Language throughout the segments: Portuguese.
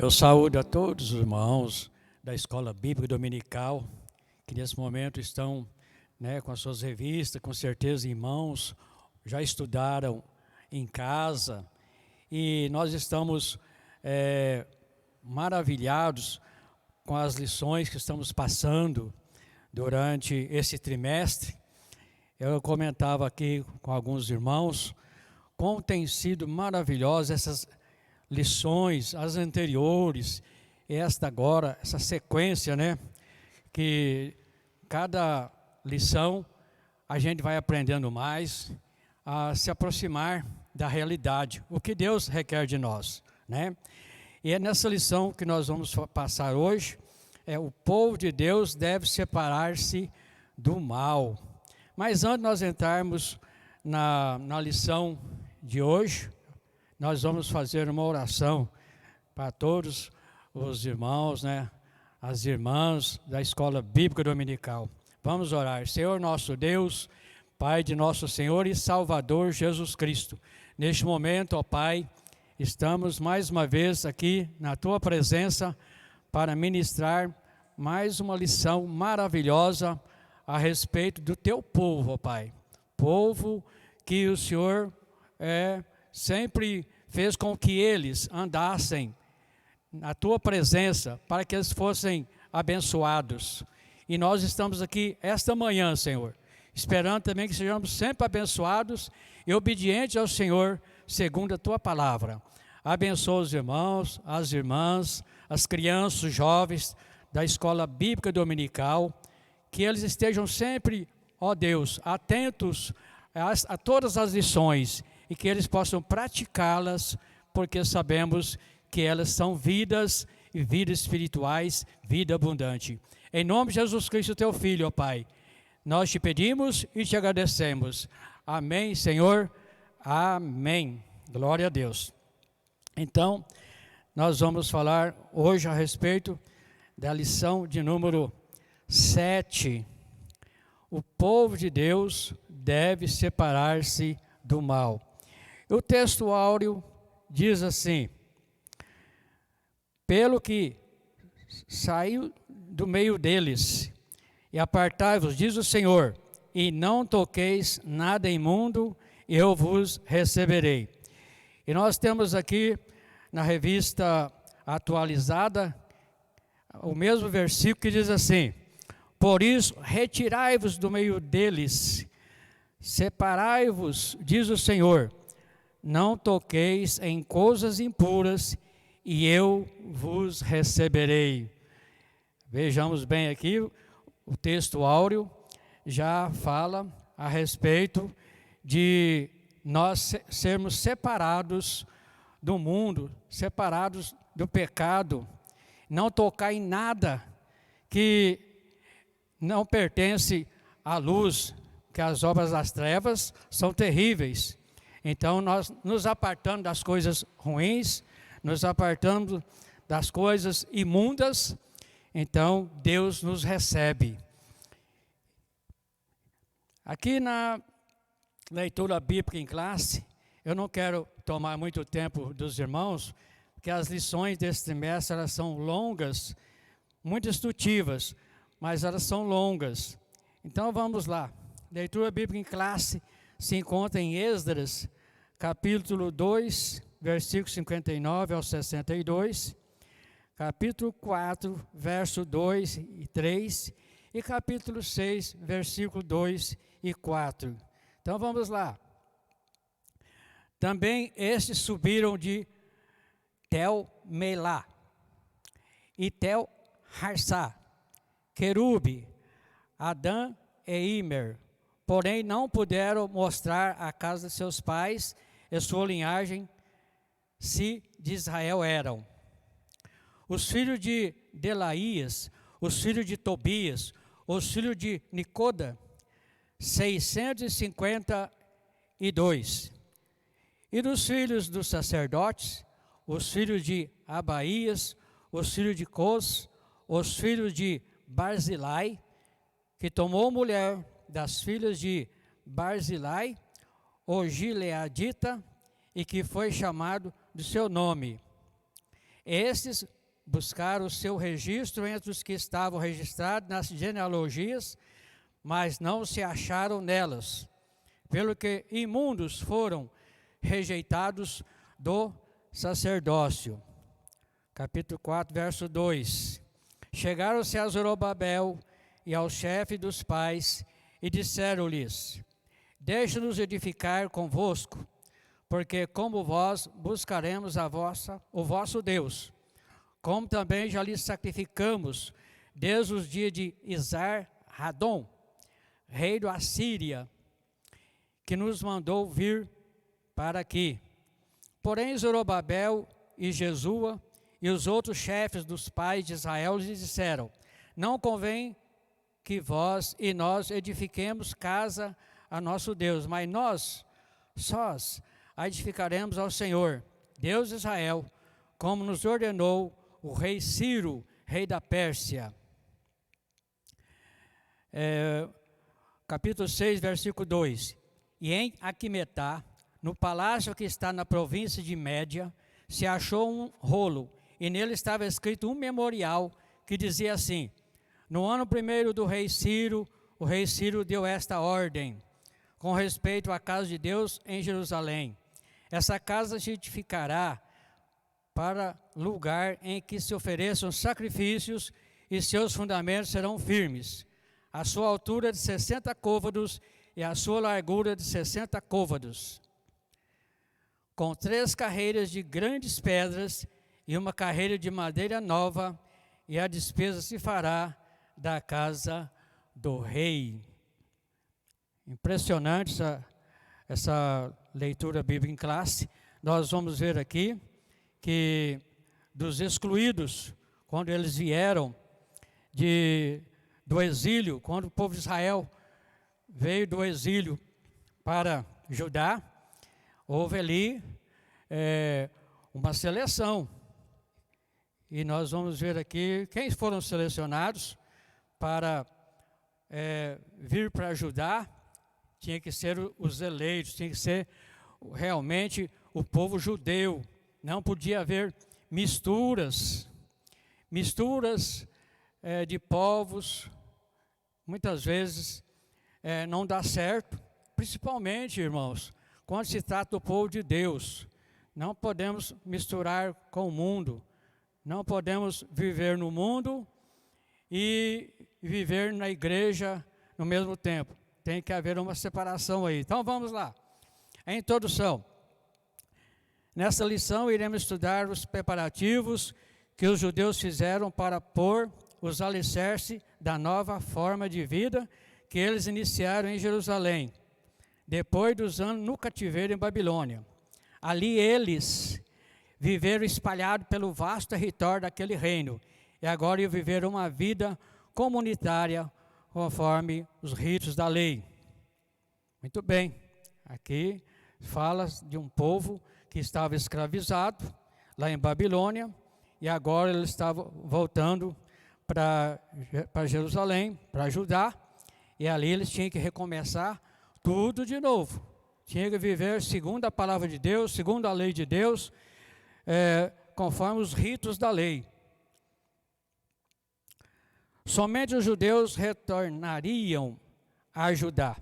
Eu saúdo a todos os irmãos da Escola Bíblica Dominical, que nesse momento estão com as suas revistas, com certeza irmãos, já estudaram em casa, e nós estamos maravilhados com as lições que estamos passando durante esse trimestre. Eu comentava aqui com alguns irmãos como tem sido maravilhosas essas lições, as anteriores, e esta agora, essa sequência, que cada lição a gente vai aprendendo mais a se aproximar da realidade, o que Deus requer de nós, E é nessa lição que nós vamos passar hoje, o povo de Deus deve separar-se do mal. Mas antes de nós entrarmos na lição de hoje, nós vamos fazer uma oração para todos os irmãos, as irmãs da Escola Bíblica Dominical. Vamos orar. Senhor nosso Deus, Pai de nosso Senhor e Salvador Jesus Cristo. Neste momento, ó Pai, estamos mais uma vez aqui na Tua presença para ministrar mais uma lição maravilhosa a respeito do Teu povo, ó Pai. Povo que o Senhor sempre fez com que eles andassem na Tua presença, para que eles fossem abençoados. E nós estamos aqui esta manhã, Senhor, esperando também que sejamos sempre abençoados e obedientes ao Senhor, segundo a Tua palavra. Abençoa os irmãos, as irmãs, as crianças, os jovens da Escola Bíblica Dominical, que eles estejam sempre, ó Deus, atentos a todas as lições, e que eles possam praticá-las, porque sabemos que elas são vidas e vidas espirituais, vida abundante. Em nome de Jesus Cristo, Teu Filho, ó Pai, nós Te pedimos e Te agradecemos. Amém, Senhor. Amém. Glória a Deus. Então, nós vamos falar hoje a respeito da lição de número 7. O povo de Deus deve separar-se do mal. O texto áureo diz assim: pelo que saiu do meio deles, e apartai-vos, diz o Senhor, e não toqueis nada imundo, eu vos receberei. E nós temos aqui na revista atualizada o mesmo versículo que diz assim: por isso retirai-vos do meio deles, separai-vos, diz o Senhor, não toqueis em coisas impuras, e eu vos receberei. Vejamos bem aqui, o texto áureo já fala a respeito de nós sermos separados do mundo, separados do pecado, não tocar em nada que não pertence à luz, que as obras das trevas são terríveis. Então, nós nos apartando das coisas ruins, nos apartando das coisas imundas, então Deus nos recebe. Aqui na leitura bíblica em classe, eu não quero tomar muito tempo dos irmãos, porque as lições desse trimestre elas são longas, muito instrutivas, mas elas são longas. Então vamos lá. Leitura bíblica em classe se encontra em Esdras, capítulo 2, versículo 59 ao 62, capítulo 4, verso 2 e 3, e capítulo 6, versículo 2 e 4. Então vamos lá. Também estes subiram de Tel-Melá e Tel-Harsá, Querube, Adã e Imer, porém não puderam mostrar a casa de seus pais e sua linhagem, se de Israel eram. Os filhos de Delaías, os filhos de Tobias, os filhos de Nicoda, 652. E dos filhos dos sacerdotes, os filhos de Abaías, os filhos de Cos, os filhos de Barzilai, que tomou mulher das filhas de Barzilai, o Gileadita, e que foi chamado de seu nome. Estes buscaram o seu registro entre os que estavam registrados nas genealogias, mas não se acharam nelas, pelo que imundos foram rejeitados do sacerdócio. Capítulo 4, verso 2. Chegaram-se a Zorobabel e ao chefe dos pais e disseram-lhes: deixe-nos edificar convosco, porque como vós buscaremos o vosso Deus, como também já lhes sacrificamos desde os dias de Esar-Hadom, rei da Assíria, que nos mandou vir para aqui. Porém Zorobabel e Jesua e os outros chefes dos pais de Israel lhes disseram: não convém que vós e nós edifiquemos casa a nosso Deus, mas nós sós a edificaremos ao Senhor, Deus de Israel, como nos ordenou o rei Ciro, rei da Pérsia. Capítulo 6, versículo 2. E em Aquimetá, no palácio que está na província de Média, se achou um rolo, e nele estava escrito um memorial que dizia assim: no ano primeiro do rei Ciro, o rei Ciro deu esta ordem, com respeito à casa de Deus em Jerusalém: essa casa se edificará para lugar em que se ofereçam sacrifícios, e seus fundamentos serão firmes. A sua altura de 60 côvados e a sua largura de 60 côvados, com 3 carreiras de grandes pedras e uma carreira de madeira nova, e a despesa se fará da casa do rei. Impressionante essa leitura bíblica em classe. Nós vamos ver aqui que dos excluídos, quando eles vieram do exílio, quando o povo de Israel veio do exílio para Judá, houve ali uma seleção. E nós vamos ver aqui quem foram selecionados para vir para Judá. Tinha que ser os eleitos, tinha que ser realmente o povo judeu. Não podia haver misturas de povos. Muitas vezes não dá certo, principalmente, irmãos, quando se trata do povo de Deus. Não podemos misturar com o mundo, não podemos viver no mundo e viver na igreja no mesmo tempo. Tem que haver uma separação aí. Então vamos lá. A introdução. Nessa lição iremos estudar os preparativos que os judeus fizeram para pôr os alicerces da nova forma de vida que eles iniciaram em Jerusalém, depois dos anos no cativeiro em Babilônia. Ali eles viveram espalhados pelo vasto território daquele reino, e agora iam viver uma vida comunitária conforme os ritos da lei. Muito bem, aqui fala de um povo que estava escravizado lá em Babilônia, e agora eles estavam voltando para Jerusalém, para Judá, e ali eles tinham que recomeçar tudo de novo. Tinham que viver segundo a palavra de Deus, segundo a lei de Deus, conforme os ritos da lei. Somente os judeus retornariam a Judá.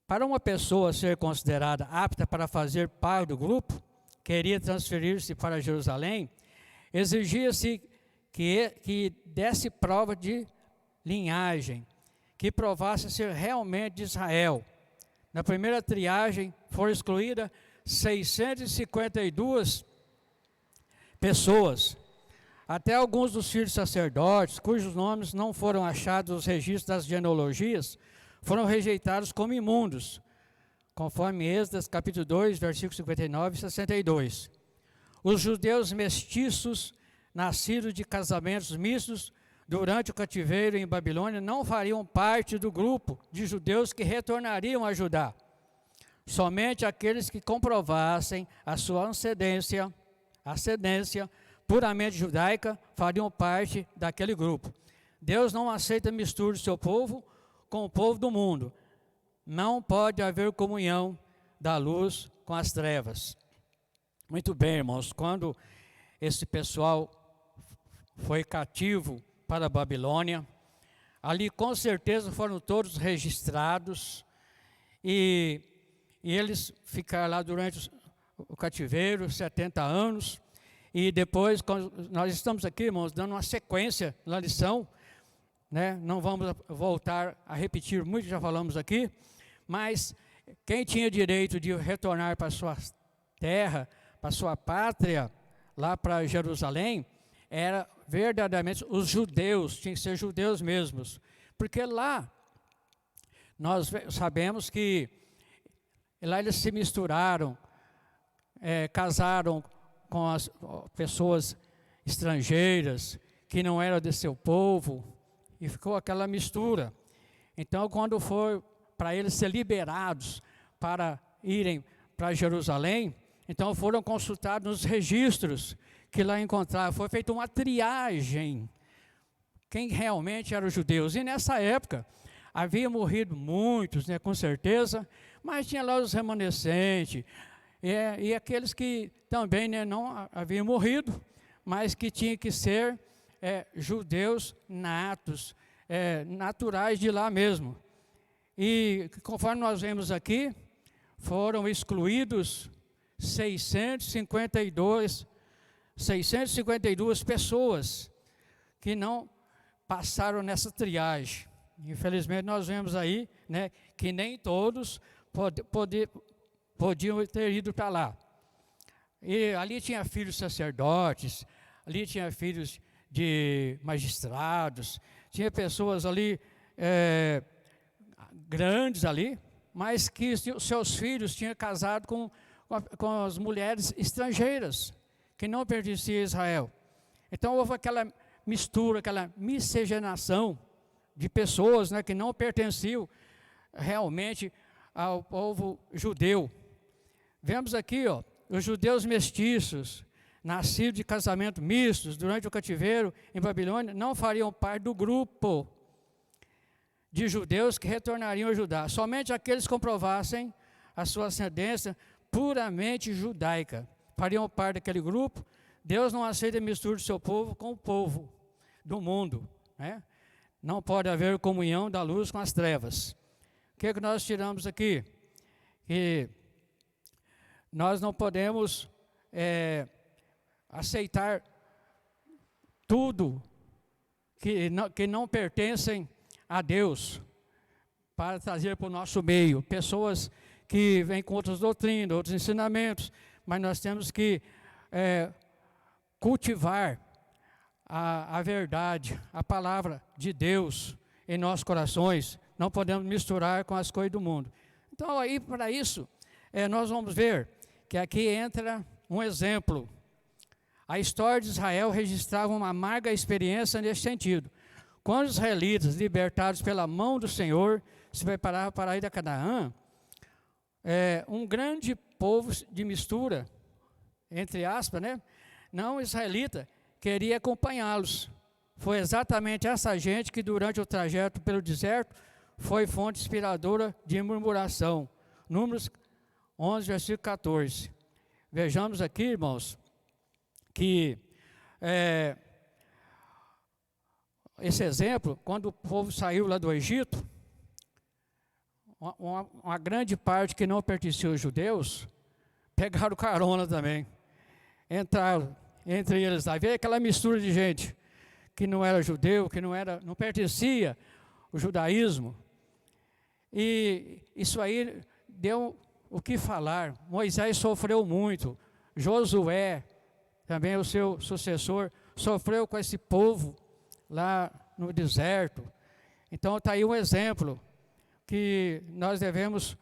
Para uma pessoa ser considerada apta para fazer parte do grupo, que iria transferir-se para Jerusalém, exigia-se que desse prova de linhagem, que provasse ser realmente de Israel. Na primeira triagem foram excluídas 652 pessoas. Até alguns dos filhos sacerdotes, cujos nomes não foram achados nos registros das genealogias, foram rejeitados como imundos, conforme Êxodo capítulo 2, versículos 59 e 62. Os judeus mestiços, nascidos de casamentos mistos durante o cativeiro em Babilônia, não fariam parte do grupo de judeus que retornariam a Judá. Somente aqueles que comprovassem a sua ascendência puramente judaica fariam parte daquele grupo. Deus não aceita mistura do seu povo com o povo do mundo. Não pode haver comunhão da luz com as trevas. Muito bem, irmãos, quando esse pessoal foi cativo para a Babilônia, ali com certeza foram todos registrados e eles ficaram lá durante o cativeiro, 70 anos, e depois, nós estamos aqui, irmãos, dando uma sequência na lição, né? Não vamos voltar a repetir muito, já falamos aqui, mas quem tinha direito de retornar para a sua terra, para a sua pátria, lá para Jerusalém, era verdadeiramente os judeus, tinha que ser judeus mesmos, porque lá, nós sabemos que lá eles se misturaram, casaram com as pessoas estrangeiras, que não eram de seu povo, e ficou aquela mistura. Então, quando foi para eles ser liberados para irem para Jerusalém, então foram consultados nos registros que lá encontraram. Foi feita uma triagem, quem realmente eram os judeus. E nessa época, havia morrido muitos, né, com certeza, mas tinha lá os remanescentes, e aqueles que também, né, não haviam morrido, mas que tinham que ser judeus natos, naturais de lá mesmo. E conforme nós vemos aqui, foram excluídos 652 pessoas que não passaram nessa triagem. Infelizmente nós vemos aí, né, que nem todos podiam ter ido para lá. E ali tinha filhos sacerdotes, ali tinha filhos de magistrados, tinha pessoas ali grandes ali, mas que seus filhos tinham casado com as mulheres estrangeiras, que não pertenciam a Israel. Então houve aquela mistura, aquela miscigenação de pessoas, né, que não pertenciam realmente ao povo judeu. Vemos aqui, os judeus mestiços, nascidos de casamento mistos durante o cativeiro em Babilônia, não fariam parte do grupo de judeus que retornariam a Judá. Somente aqueles que comprovassem a sua ascendência puramente judaica fariam parte daquele grupo. Deus não aceita a mistura do seu povo com o povo do mundo, né? Não pode haver comunhão da luz com as trevas. O que é que nós tiramos aqui? Que nós não podemos aceitar tudo que não pertencem a Deus para trazer para o nosso meio. Pessoas que vêm com outras doutrinas, outros ensinamentos, mas nós temos que cultivar a verdade, a palavra de Deus em nossos corações. Não podemos misturar com as coisas do mundo. Então, aí, para isso, nós vamos ver que aqui entra um exemplo. A história de Israel registrava uma amarga experiência nesse sentido. Quando os israelitas, libertados pela mão do Senhor, se preparavam para ir a Canaã, um grande povo de mistura, entre aspas, né? Não israelita, queria acompanhá-los. Foi exatamente essa gente que durante o trajeto pelo deserto foi fonte inspiradora de murmuração. Números 11, versículo 14. Vejamos aqui, irmãos, que esse exemplo, quando o povo saiu lá do Egito, uma grande parte que não pertencia aos judeus, pegaram carona também. Entraram entre eles, havia aquela mistura de gente que não era judeu, que não pertencia ao judaísmo. E isso aí deu o que falar. Moisés sofreu muito, Josué, também o seu sucessor, sofreu com esse povo lá no deserto. Então está aí um exemplo que nós devemos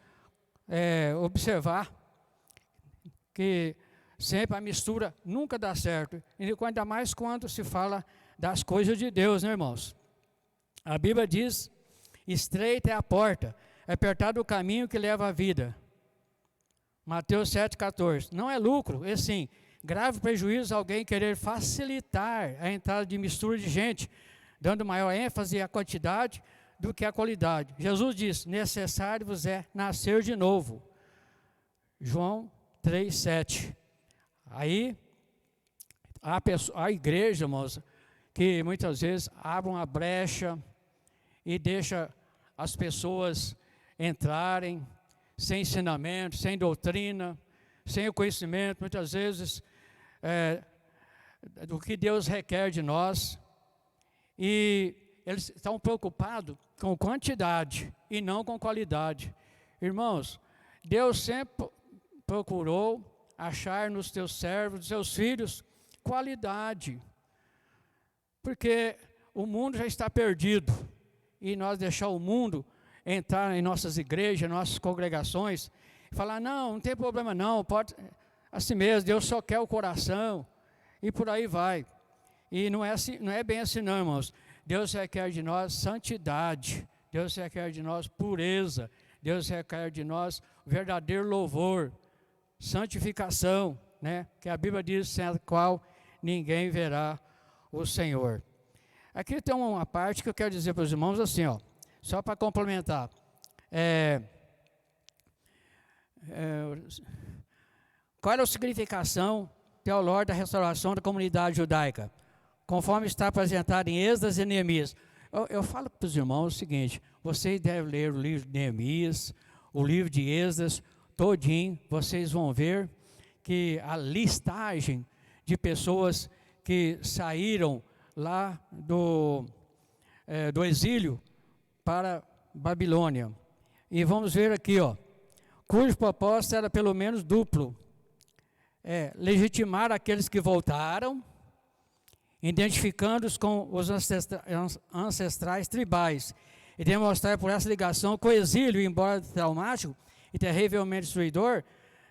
observar, que sempre a mistura nunca dá certo, e ainda mais quando se fala das coisas de Deus, né, irmãos? A Bíblia diz: estreita é a porta, apertado o caminho que leva à vida. Mateus 7,14. Não é lucro, é sim, grave prejuízo alguém querer facilitar a entrada de mistura de gente, dando maior ênfase à quantidade do que à qualidade. Jesus diz: necessário vos é nascer de novo. João 3,7. Aí, a igreja, irmãos, que muitas vezes abre uma brecha e deixa as pessoas entrarem sem ensinamento, sem doutrina, sem o conhecimento, muitas vezes, do que Deus requer de nós. E eles estão preocupados com quantidade e não com qualidade. Irmãos, Deus sempre procurou achar nos teus servos, nos seus filhos, qualidade. Porque o mundo já está perdido. E nós deixar o mundo entrar em nossas igrejas, nossas congregações, e falar, não tem problema não, pode, assim mesmo, Deus só quer o coração, e por aí vai. E não é bem assim não, irmãos. Deus requer de nós santidade, Deus requer de nós pureza, Deus requer de nós verdadeiro louvor, santificação, né? Que a Bíblia diz, sem a qual ninguém verá o Senhor. Aqui tem uma parte que eu quero dizer para os irmãos assim, ó, só para complementar. Qual era a significação teológica da restauração da comunidade judaica? Conforme está apresentado em Esdras e Neemias. Eu falo para os irmãos o seguinte, vocês devem ler o livro de Neemias, o livro de Esdras, todinho, vocês vão ver que a listagem de pessoas que saíram lá do exílio para Babilônia. E vamos ver aqui, ó, cujo propósito era pelo menos duplo. Legitimar aqueles que voltaram, identificando-os com os ancestrais tribais, e demonstrar por essa ligação que o exílio, embora traumático e terrivelmente destruidor,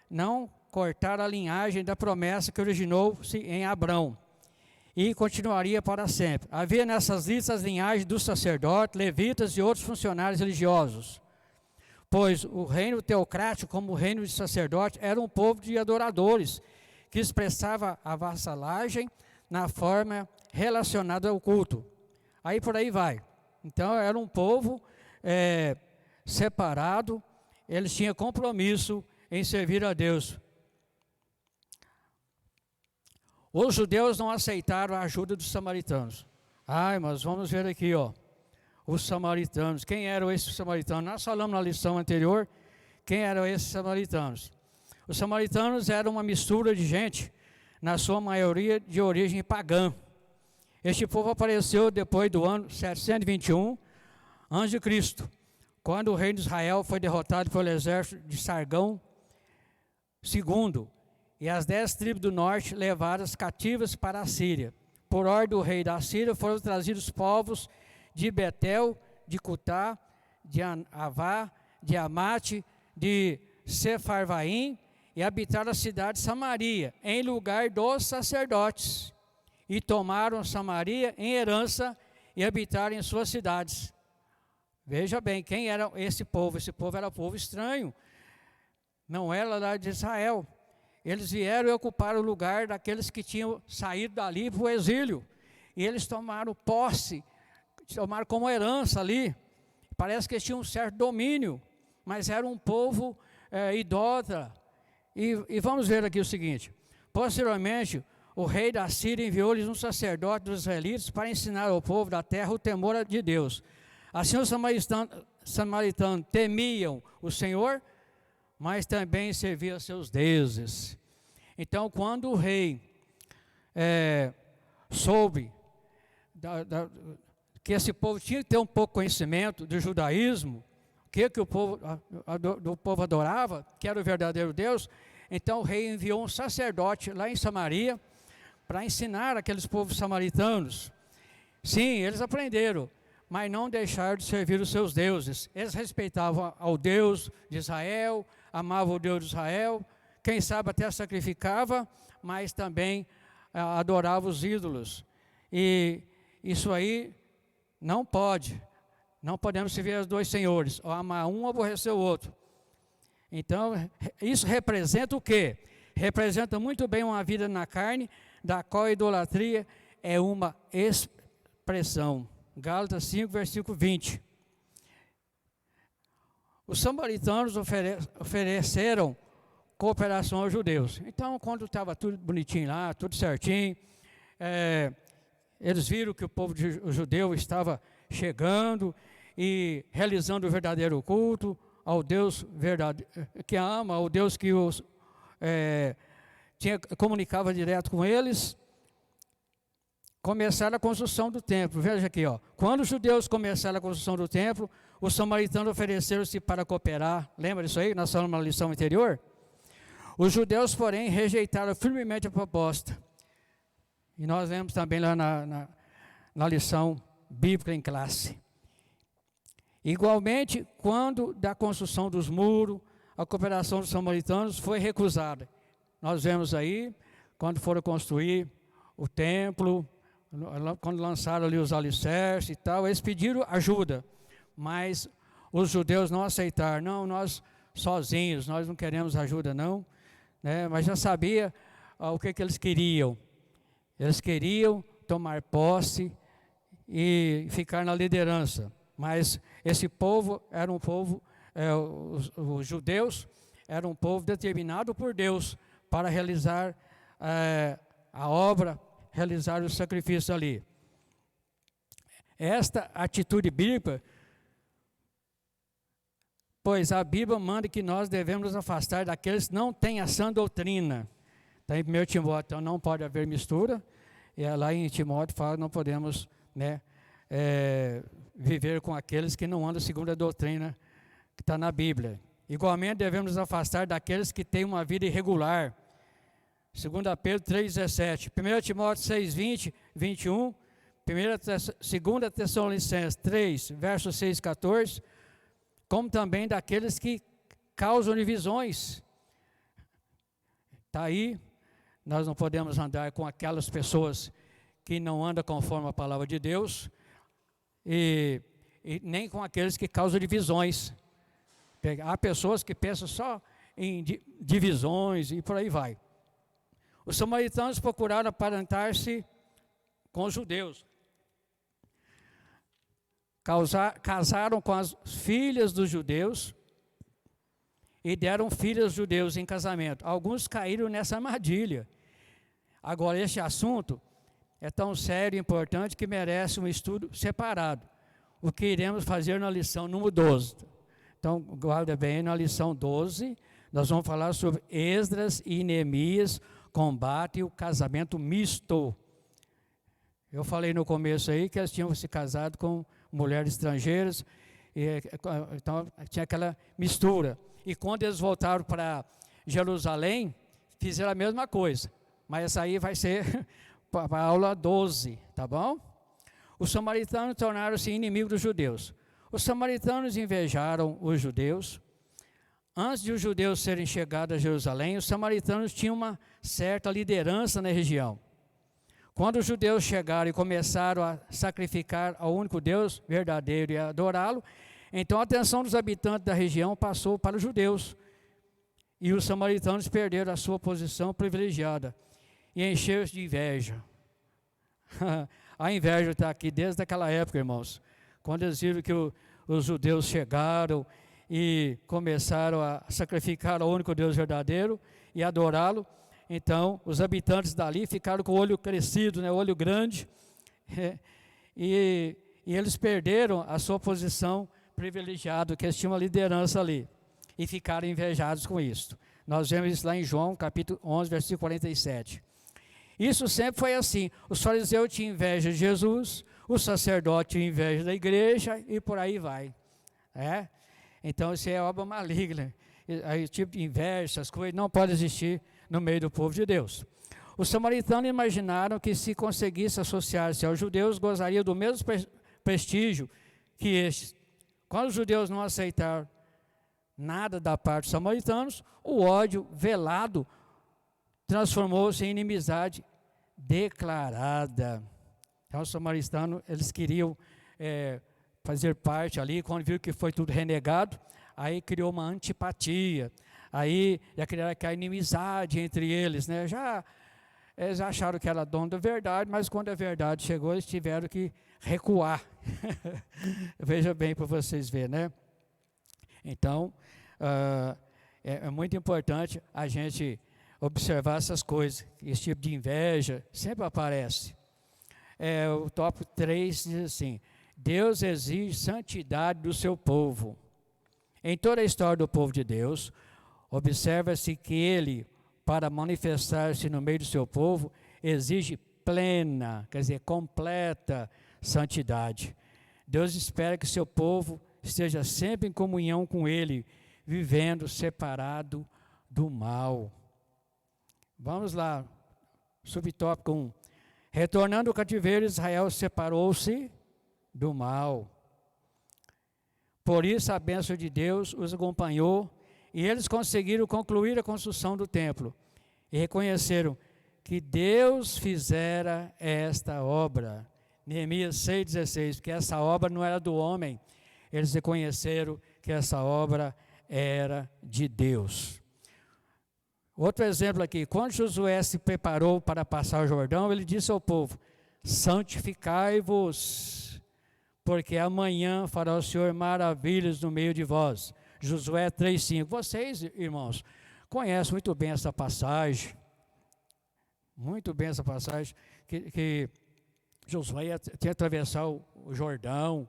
não cortar a linhagem da promessa que originou-se em Abrão e continuaria para sempre. Havia nessas listas as linhagens dos sacerdotes, levitas e outros funcionários religiosos, pois o reino teocrático, como o reino de sacerdotes, era um povo de adoradores, que expressava a vassalagem na forma relacionada ao culto. Aí por aí vai. Então era um povo separado, eles tinham compromisso em servir a Deus. Os judeus não aceitaram a ajuda dos samaritanos. Mas vamos ver aqui, ó, os samaritanos. Quem eram esses samaritanos? Nós falamos na lição anterior, quem eram esses samaritanos? Os samaritanos eram uma mistura de gente, na sua maioria de origem pagã. Este povo apareceu depois do ano 721 a.C., quando o reino de Israel foi derrotado pelo exército de Sargão II, e as 10 tribos do norte levadas cativas para a Síria. Por ordem do rei da Síria foram trazidos povos de Betel, de Cutá, de Avá, de Amate, de Sefarvaim, e habitaram a cidade de Samaria, em lugar dos sacerdotes. E tomaram Samaria em herança e habitaram em suas cidades. Veja bem, quem era esse povo? Esse povo era povo estranho, não era lá de Israel. Eles vieram e ocuparam o lugar daqueles que tinham saído dali para o exílio. E eles tomaram posse, tomaram como herança ali. Parece que eles tinham um certo domínio, mas era um povo idólatra. E vamos ver aqui o seguinte. Posteriormente, o rei da Síria enviou-lhes um sacerdote dos israelitas para ensinar ao povo da terra o temor de Deus. Assim os samaritanos temiam o Senhor, mas também serviam seus deuses. Então, quando o rei soube que esse povo tinha que ter um pouco de conhecimento do judaísmo, o que o povo adorava, que era o verdadeiro Deus, então o rei enviou um sacerdote lá em Samaria para ensinar aqueles povos samaritanos. Sim, eles aprenderam, mas não deixaram de servir os seus deuses. Eles respeitavam ao Deus de Israel, amavam o Deus de Israel, quem sabe até sacrificava, mas também adorava os ídolos. E isso aí não pode. Não podemos servir aos dois senhores, ou amar um ou aborrecer o outro. Então, isso representa o quê? Representa muito bem uma vida na carne, da qual a idolatria é uma expressão. Gálatas 5, versículo 20. Os samaritanos ofereceram cooperação aos judeus. Então, quando estava tudo bonitinho lá, tudo certinho, eles viram que o povo judeu estava chegando e realizando o verdadeiro culto ao Deus que ama, ao Deus que os comunicava direto com eles. Começaram a construção do templo. Veja aqui, ó. Quando os judeus começaram a construção do templo, os samaritanos ofereceram-se para cooperar. Lembra disso aí? Nós falamos na lição anterior. Os judeus, porém, rejeitaram firmemente a proposta. E nós vemos também lá na lição bíblica em classe. Igualmente, quando da construção dos muros, a cooperação dos samaritanos foi recusada. Nós vemos aí, quando foram construir o templo, quando lançaram ali os alicerces e tal, eles pediram ajuda, mas os judeus não aceitaram. Não, nós sozinhos, nós não queremos ajuda não, né? Mas já sabia o que eles queriam. Eles queriam tomar posse e ficar na liderança, mas esse povo era um povo, os judeus eram um povo determinado por Deus para realizar a obra, realizar o sacrifício ali. Esta atitude bíblica, pois a Bíblia manda que nós devemos nos afastar daqueles que não têm a sã doutrina. Está em 1 Timóteo, então não pode haver mistura. E lá em Timóteo fala que não podemos, né, viver com aqueles que não andam segundo a doutrina que está na Bíblia. Igualmente devemos nos afastar daqueles que têm uma vida irregular. 2 Pedro 3,17, 1 Timóteo 6,20, 21, 2 Tessalonicenses 3, versos 6 e 14, como também daqueles que causam divisões. Está aí, nós não podemos andar com aquelas pessoas que não andam conforme a palavra de Deus, e nem com aqueles que causam divisões. Há pessoas que pensam só em divisões e por aí vai. Os samaritanos procuraram aparentar-se com os judeus. Casaram com as filhas dos judeus e deram filhos aos judeus em casamento. Alguns caíram nessa armadilha. Agora, este assunto é tão sério e importante que merece um estudo separado. O que iremos fazer na lição número 12. Então, guarda bem, na lição 12, nós vamos falar sobre Esdras e Neemias, combate o casamento misto. Eu falei no começo aí que eles tinham se casado com mulheres estrangeiras, então tinha aquela mistura. E quando eles voltaram para Jerusalém, fizeram a mesma coisa. Mas essa aí vai ser para a aula 12, tá bom? Os samaritanos tornaram-se inimigos dos judeus. Os samaritanos invejaram os judeus. Antes de os judeus serem chegados a Jerusalém, os samaritanos tinham uma certa liderança na região. Quando os judeus chegaram e começaram a sacrificar ao único Deus verdadeiro e a adorá-lo, então a atenção dos habitantes da região passou para os judeus. E os samaritanos perderam a sua posição privilegiada e encheram-se de inveja. A inveja está aqui desde aquela época, irmãos. Quando eles viram que os judeus chegaram e começaram a sacrificar ao único Deus verdadeiro e adorá-lo, então os habitantes dali ficaram com o olho crescido, né, o olho grande, e eles perderam a sua posição privilegiada, que eles tinham uma liderança ali, e ficaram invejados com isso. Nós vemos isso lá em João, capítulo 11, versículo 47. Isso sempre foi assim. Os fariseus tinham inveja de Jesus, o sacerdote tinha inveja da igreja, e por aí vai. Então, isso é obra maligna. Aí, tipo de inveja, essas coisas, não pode existir no meio do povo de Deus. Os samaritanos imaginaram que se conseguisse associar-se aos judeus, gozariam do mesmo prestígio que estes. Quando os judeus não aceitaram nada da parte dos samaritanos, o ódio velado transformou-se em inimizade declarada. Então, os samaritanos, eles queriam fazer parte ali, quando viram que foi tudo renegado, aí criou uma antipatia, aí já criaram aquela inimizade entre eles, né? Eles acharam que era dono da verdade, mas quando a verdade chegou, eles tiveram que recuar. Veja bem para vocês verem, né? Então, é muito importante a gente observar essas coisas. Esse tipo de inveja sempre aparece. O tópico 3 diz assim: Deus exige santidade do seu povo. Em toda a história do povo de Deus, observa-se que ele, para manifestar-se no meio do seu povo, exige plena, quer dizer, completa santidade. Deus espera que seu povo esteja sempre em comunhão com ele, vivendo separado do mal. Vamos lá, subtópico 1. Retornando ao cativeiro, Israel separou-se do mal. Por isso a bênção de Deus os acompanhou e eles conseguiram concluir a construção do templo e reconheceram que Deus fizera esta obra. Neemias 6,16, porque essa obra não era do homem, eles reconheceram que essa obra era de Deus. Outro exemplo aqui, quando Josué se preparou para passar o Jordão, ele disse ao povo: santificai-vos, porque amanhã fará o Senhor maravilhas no meio de vós. Josué 3,5. Vocês, irmãos, conhecem muito bem essa passagem, que Josué tinha que atravessar o Jordão,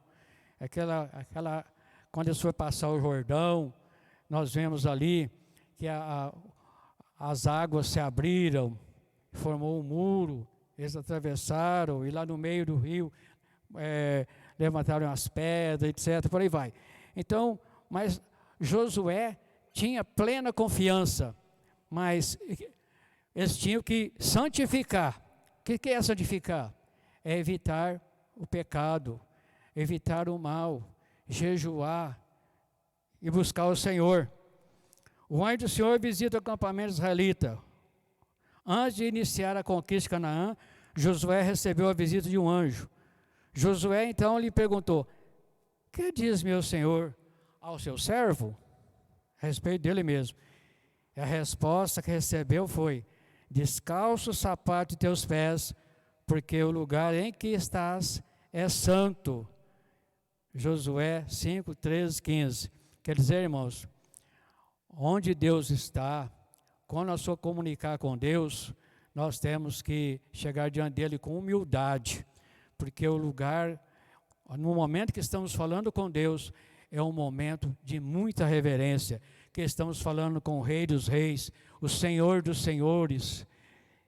quando eles foram passar o Jordão, nós vemos ali que as águas se abriram, formou um muro, eles atravessaram, e lá no meio do rio levantaram as pedras, etc., por aí vai. Então, mas Josué tinha plena confiança, mas eles tinham que santificar. O que é santificar? É evitar o pecado, evitar o mal, jejuar e buscar o Senhor. O anjo do Senhor visita o acampamento israelita. Antes de iniciar a conquista de Canaã, Josué recebeu a visita de um anjo. Josué então lhe perguntou: que diz meu Senhor ao seu servo? A respeito dele mesmo. E a resposta que recebeu foi: descalça o sapato de teus pés, porque o lugar em que estás é santo. Josué 5, 13, 15. Quer dizer, irmãos, onde Deus está, quando nós for comunicar com Deus, nós temos que chegar diante dele com humildade, porque o lugar, no momento que estamos falando com Deus, é um momento de muita reverência, que estamos falando com o Rei dos Reis, o Senhor dos Senhores,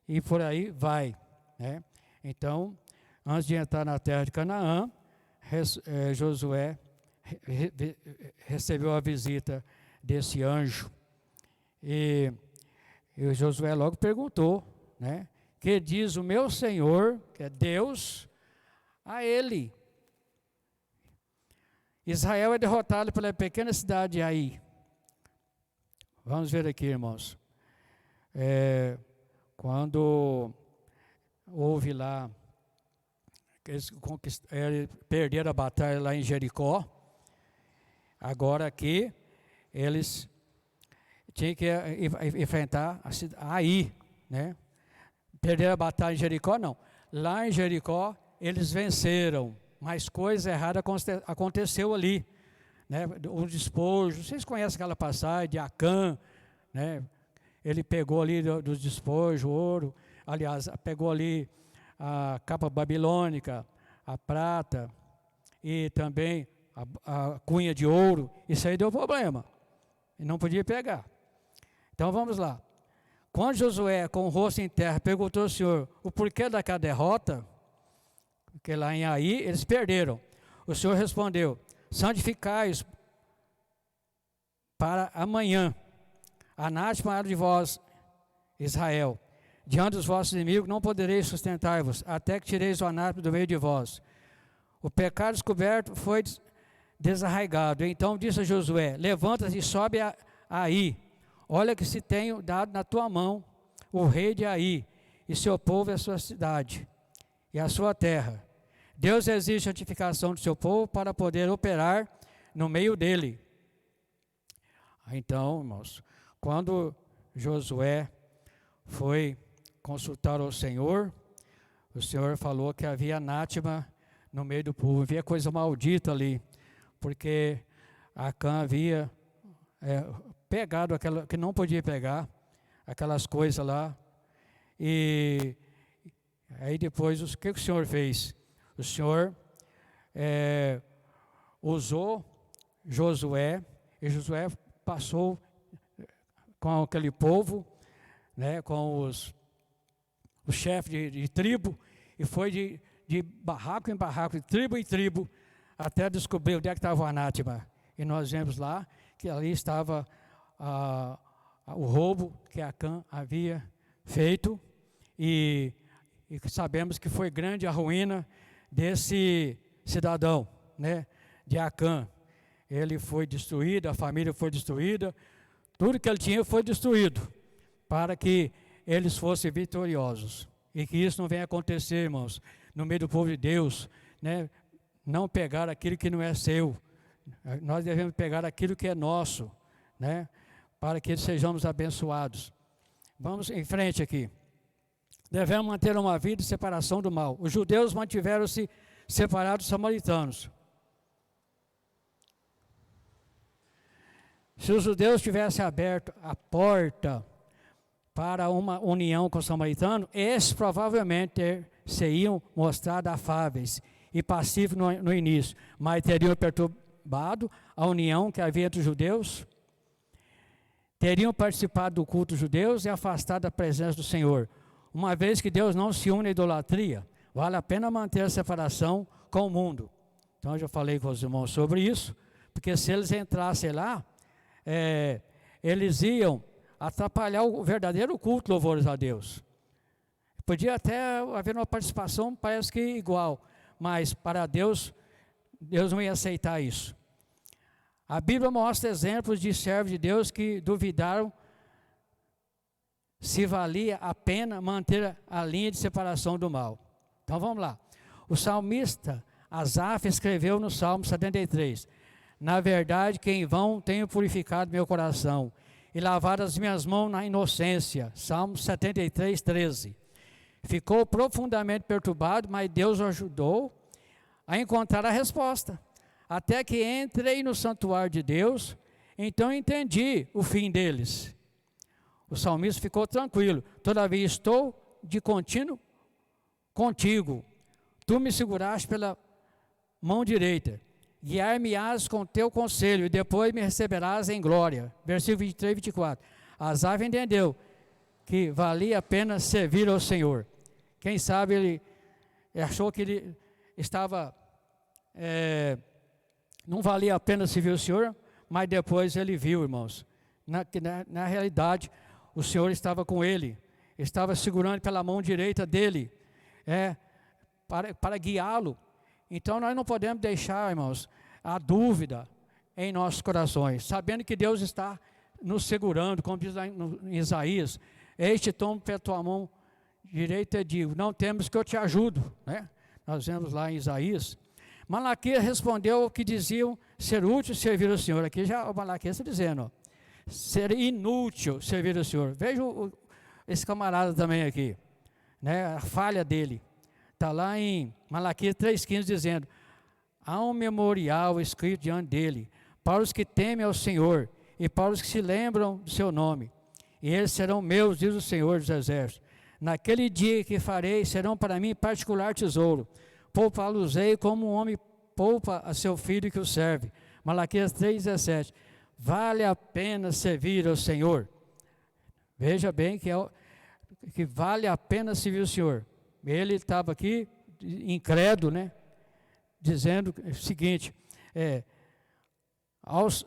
e por aí vai, né? Então, antes de entrar na terra de Canaã, Josué recebeu a visita desse anjo, e Josué logo perguntou, né? Que diz o meu Senhor, que é Deus, a ele? Israel é derrotado pela pequena cidade de Ai. Vamos ver aqui, irmãos. Quando houve lá, eles perderam a batalha lá em Jericó, agora aqui, eles tinham que enfrentar a cidade, Ai, né? Perderam a batalha em Jericó, não. Lá em Jericó, eles venceram, mas coisa errada aconteceu ali, né? O despojo, vocês conhecem aquela passagem de Acã, né? Ele pegou ali dos despojos, ouro, aliás, pegou ali a capa babilônica, a prata e também a cunha de ouro. Isso aí deu problema, e não podia pegar. Então vamos lá. Quando Josué, com o rosto em terra, perguntou ao Senhor o porquê daquela derrota, porque lá em Ai eles perderam, o Senhor respondeu: santificai-os para amanhã, anátema de vós, Israel, diante dos vossos inimigos não podereis sustentar-vos, até que tireis o anátema do meio de vós. O pecado descoberto foi desarraigado. Então disse a Josué: levanta-te e sobe a Ai. Olha que se tenho dado na tua mão o rei de Ai, e seu povo é a sua cidade, e a sua terra. Deus exige a santificação do seu povo para poder operar no meio dele. Então, irmãos, quando Josué foi consultar o Senhor falou que havia anátema no meio do povo, havia coisa maldita ali, porque Acã havia pegado aquela que não podia pegar, aquelas coisas lá. E aí depois, o que o Senhor fez? O Senhor usou Josué, e Josué passou com aquele povo, né, com os chefes de tribo, e foi de barraco em barraco, de tribo em tribo, até descobrir onde é que estava o anátema. E nós vemos lá que ali estava o roubo que Acã havia feito, e sabemos que foi grande a ruína desse cidadão, né, de Acã. Ele foi destruído, a família foi destruída, tudo que ele tinha foi destruído, para que eles fossem vitoriosos. E que isso não venha acontecer, irmãos, no meio do povo de Deus, né? Não pegar aquilo que não é seu. Nós devemos pegar aquilo que é nosso, né? Para que sejamos abençoados. Vamos em frente aqui. Devemos manter uma vida de separação do mal. Os judeus mantiveram-se separados dos samaritanos. Se os judeus tivessem aberto a porta para uma união com os samaritanos, esses provavelmente seriam mostrados afáveis e pacíficos no início, mas teriam perturbado a união que havia entre os judeus, teriam participado do culto dos judeus e afastado da presença do Senhor. Uma vez que Deus não se une à idolatria, vale a pena manter a separação com o mundo. Então eu já falei com os irmãos sobre isso, porque se eles entrassem lá, eles iam atrapalhar o verdadeiro culto, louvores a Deus. Podia até haver uma participação, parece que igual, mas para Deus, Deus não ia aceitar isso. A Bíblia mostra exemplos de servos de Deus que duvidaram se valia a pena manter a linha de separação do mal. Então vamos lá. O salmista Asaf escreveu no Salmo 73: na verdade que em vão tenho purificado meu coração e lavado as minhas mãos na inocência. Salmo 73, 13. Ficou profundamente perturbado, mas Deus o ajudou a encontrar a resposta. Até que entrei no santuário de Deus, então entendi o fim deles. O salmista ficou tranquilo. Todavia estou de contínuo contigo. Tu me seguraste pela mão direita. Guiar-me-ás com teu conselho, e depois me receberás em glória. Versículo 23 e 24. Asaf entendeu que valia a pena servir ao Senhor. Quem sabe ele achou que ele estava, não valia a pena servir ao Senhor, mas depois ele viu, irmãos, na realidade, o Senhor estava com ele, estava segurando pela mão direita dele, para guiá-lo. Então nós não podemos deixar, irmãos, a dúvida em nossos corações, sabendo que Deus está nos segurando, como diz lá em Isaías: eis te tomo pela tua mão direita e digo, não temas que eu te ajudo, né? Nós vemos lá em Isaías. Malaquias respondeu o que diziam ser útil servir ao Senhor. Aqui já o Malaquias está dizendo, ser inútil servir ao Senhor. Veja esse camarada também aqui, né? A falha dele. Está lá em Malaquias 3,15 dizendo: há um memorial escrito diante dele, para os que temem ao Senhor, e para os que se lembram do seu nome. E eles serão meus, diz o Senhor dos Exércitos. Naquele dia que farei, serão para mim particular tesouro. Poupá-los-ei como um homem poupa a seu filho que o serve. Malaquias 3,17. Vale a pena servir ao Senhor. Veja bem que vale a pena servir ao Senhor. Ele estava aqui, incrédulo, né? Dizendo o seguinte: aos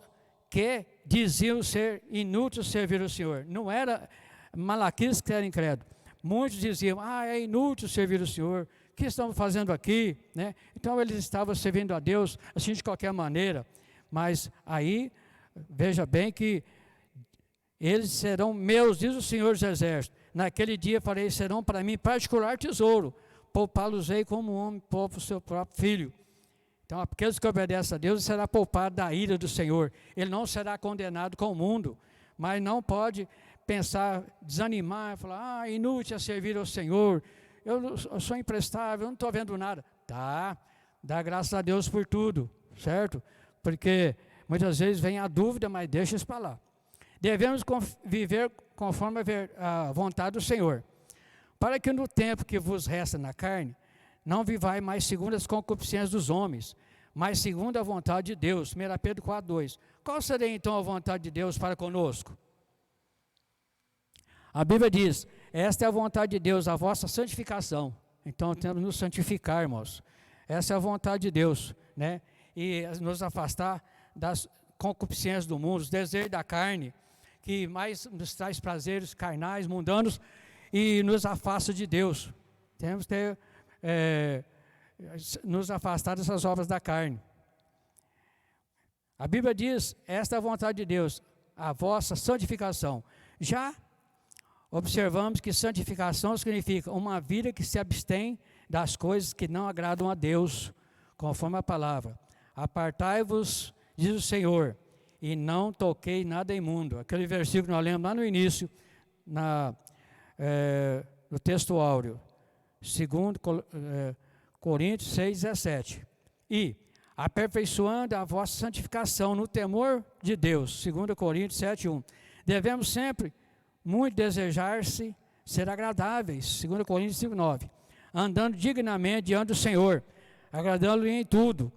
que diziam ser inútil servir ao Senhor. Não era Malaquias que era incrédulo. Muitos diziam: é inútil servir ao Senhor. O que estamos fazendo aqui? Né? Então eles estavam servindo a Deus assim de qualquer maneira. Mas aí, veja bem que eles serão meus, diz o Senhor dos Exércitos. Naquele dia farei, serão para mim particular tesouro. Poupá-los-ei como um homem poupa o seu próprio filho. Então, aqueles que obedecem a Deus será poupado da ira do Senhor. Ele não será condenado com o mundo, mas não pode pensar, desanimar, falar: inútil é servir ao Senhor, eu sou imprestável, eu não estou vendo nada. Tá, dá graças a Deus por tudo, certo? Porque muitas vezes vem a dúvida, mas deixa isso para lá. Devemos viver conforme a vontade do Senhor, para que no tempo que vos resta na carne, não vivai mais segundo as concupiscências dos homens, mas segundo a vontade de Deus. 1 Pedro 4:2. Qual seria então a vontade de Deus para conosco? A Bíblia diz: esta é a vontade de Deus, a vossa santificação. Então temos que nos santificar, irmãos. Essa é a vontade de Deus, né? E nos afastar das concupiscências do mundo, os desejos da carne, que mais nos traz prazeres carnais, mundanos, e nos afasta de Deus. Temos que nos afastar dessas obras da carne. A Bíblia diz: esta é a vontade de Deus, a vossa santificação. Já observamos que santificação significa uma vida que se abstém das coisas que não agradam a Deus, conforme a palavra. Apartai-vos, diz o Senhor, e não toquei nada imundo. Aquele versículo que nós lemos lá no início, no texto áureo, 2 Coríntios 6:17. E aperfeiçoando a vossa santificação no temor de Deus, 2 Coríntios 7:1. Devemos sempre muito desejar-se ser agradáveis, 2 Coríntios 5:9. Andando dignamente diante do Senhor, agradando-lhe em tudo,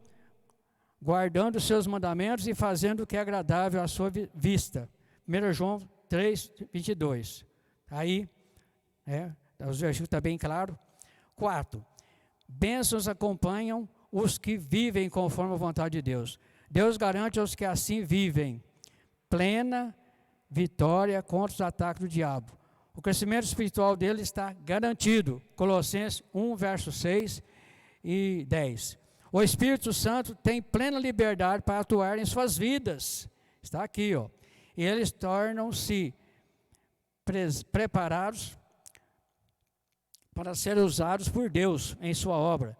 guardando os seus mandamentos e fazendo o que é agradável à sua vista. 1 João 3:22. Aí, os versículos estão bem claros. 4. Bênçãos acompanham os que vivem conforme a vontade de Deus. Deus garante aos que assim vivem plena vitória contra os ataques do diabo. O crescimento espiritual dele está garantido. Colossenses 1, verso 6 e 10. O Espírito Santo tem plena liberdade para atuar em suas vidas. Está aqui, ó. E eles tornam-se preparados para serem usados por Deus em sua obra.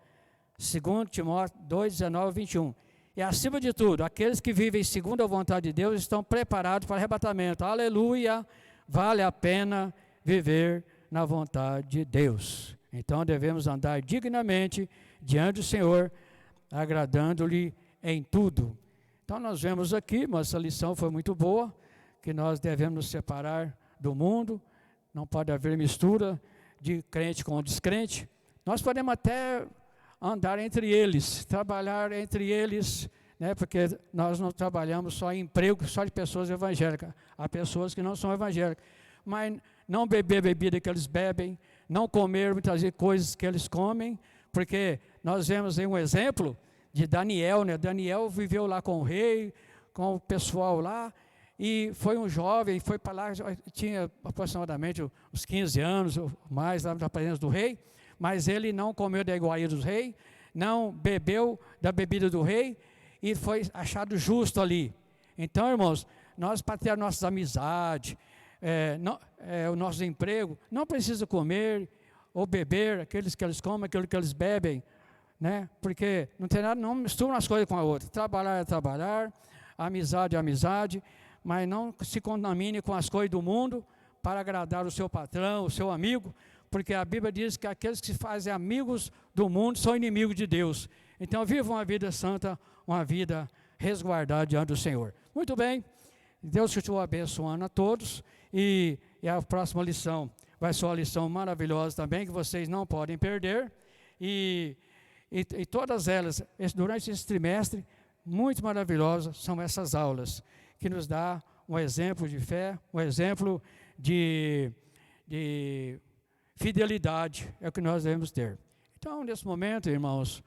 2 Timóteo 2, 19 e 21. E acima de tudo, aqueles que vivem segundo a vontade de Deus estão preparados para arrebatamento. Aleluia! Vale a pena viver na vontade de Deus. Então devemos andar dignamente diante do Senhor, agradando-lhe em tudo. Então nós vemos aqui, mas essa lição foi muito boa, que nós devemos nos separar do mundo, não pode haver mistura de crente com descrente. Nós podemos até andar entre eles, trabalhar entre eles, né, porque nós não trabalhamos só em emprego, só de pessoas evangélicas. Há pessoas que não são evangélicas, mas não beber bebida que eles bebem, não comer muitas vezes coisas que eles comem, porque nós vemos aí um exemplo de Daniel, né? Daniel viveu lá com o rei, com o pessoal lá, e foi um jovem, foi para lá, tinha aproximadamente uns 15 anos ou mais lá na presença do rei, mas ele não comeu da iguaria do rei, não bebeu da bebida do rei, e foi achado justo ali. Então, irmãos, nós para ter as nossas amizades, o nosso emprego, não precisa comer ou beber aqueles que eles comem, aquilo que eles bebem, né? Porque não tem nada, não misturam as coisas com a outra. Trabalhar é trabalhar, amizade é amizade, mas não se contamine com as coisas do mundo para agradar o seu patrão, o seu amigo, porque a Bíblia diz que aqueles que se fazem amigos do mundo são inimigos de Deus. Então vivam uma vida santa, uma vida resguardada diante do Senhor. Muito bem, Deus continua abençoando a todos, e a próxima lição vai ser uma lição maravilhosa também, que vocês não podem perder, e todas elas, durante esse trimestre, muito maravilhosas são essas aulas, que nos dá um exemplo de fé, um exemplo de fidelidade, é o que nós devemos ter. Então, nesse momento, irmãos,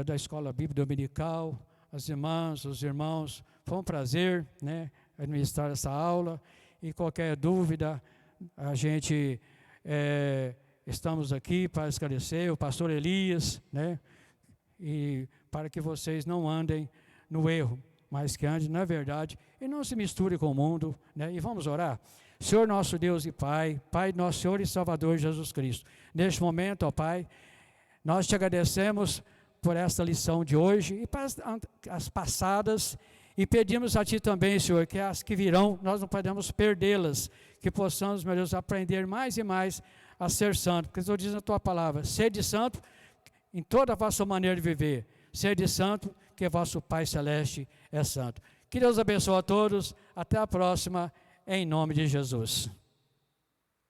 da Escola Bíblica Dominical, as irmãs, os irmãos, foi um prazer, né, administrar essa aula, e qualquer dúvida, a gente estamos aqui para esclarecer, o pastor Elias, né, e para que vocês não andem no erro, mas que andem na verdade, e não se misture com o mundo, né, e vamos orar. Senhor nosso Deus e Pai, Pai nosso Senhor e Salvador Jesus Cristo, neste momento, ó Pai, nós te agradecemos por esta lição de hoje e para as passadas, e pedimos a Ti também, Senhor, que as que virão, nós não podemos perdê-las, que possamos, meu Deus, aprender mais e mais a ser santo, porque o Senhor diz na Tua palavra, sede santo em toda a vossa maneira de viver, sede santo, que vosso Pai Celeste é santo. Que Deus abençoe a todos, até a próxima, em nome de Jesus.